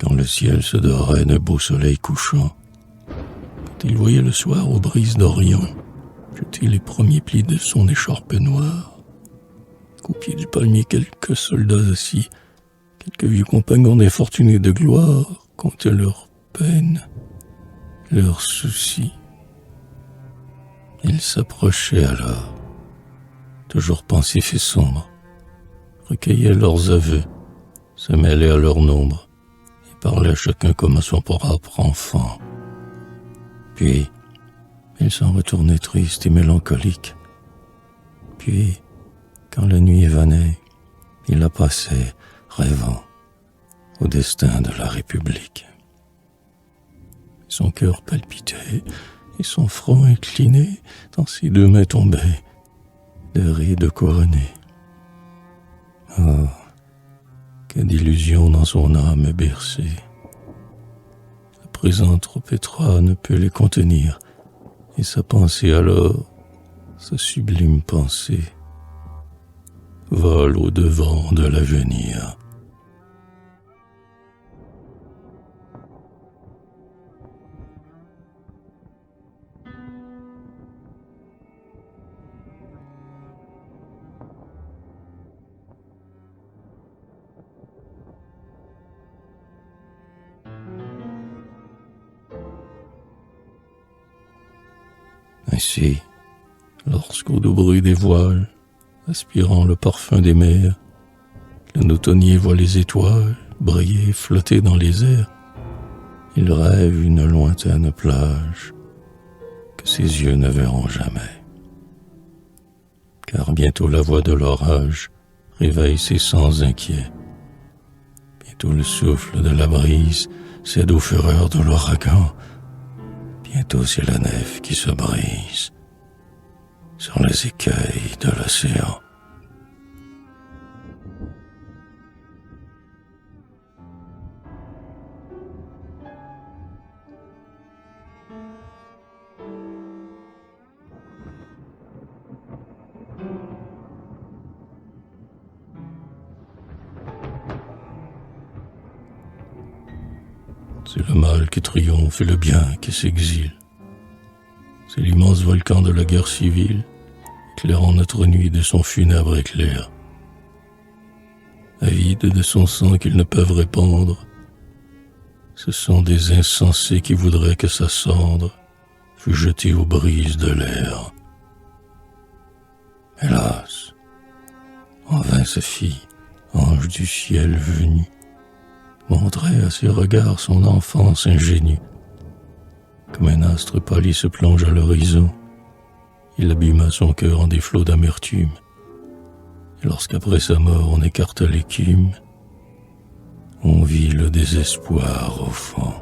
quand le ciel se dorait d'un beau soleil couchant, quand il voyait le soir aux brises d'Orient jeter les premiers plis de son écharpe noire, qu'au pied du palmier quelques soldats assis, quelques vieux compagnons d'infortunés de gloire, comptaient leurs peines, leurs soucis. Il s'approchait alors, toujours pensif et sombre, recueillait leurs aveux, se mêlait à leur nombre, et parlait à chacun comme à son propre enfant. Puis, il s'en retournait triste et mélancolique. Puis, quand la nuit venait, il la passait, rêvant, au destin de la République. Son cœur palpitait, et son front incliné, dans ses deux mains tombaient de rides couronnées. Oh, que d'illusions dans son âme bercée. Le présent trop étroit ne peut les contenir, et sa pensée alors, sa sublime pensée, vole au-devant de l'avenir. Ainsi, lorsqu'au doux bruit des voiles, aspirant le parfum des mers, le nautonnier voit les étoiles briller et flotter dans les airs, il rêve une lointaine plage que ses yeux ne verront jamais. Car bientôt la voix de l'orage réveille ses sens inquiets. Bientôt le souffle de la brise cède aux fureurs de l'ouragan. Bientôt c'est la nef qui se brise sur les écueils de l'océan. C'est le mal qui triomphe et le bien qui s'exile. C'est l'immense volcan de la guerre civile, éclairant notre nuit de son funèbre éclair. Avides de son sang qu'ils ne peuvent répandre, ce sont des insensés qui voudraient que sa cendre fût jetée aux brises de l'air. Hélas, en vain sa fille, ange du ciel venu, montrait à ses regards son enfance ingénue. Comme un astre pâli se plonge à l'horizon, il abîma son cœur en des flots d'amertume. Et lorsqu'après sa mort on écarta l'écume, on vit le désespoir au fond.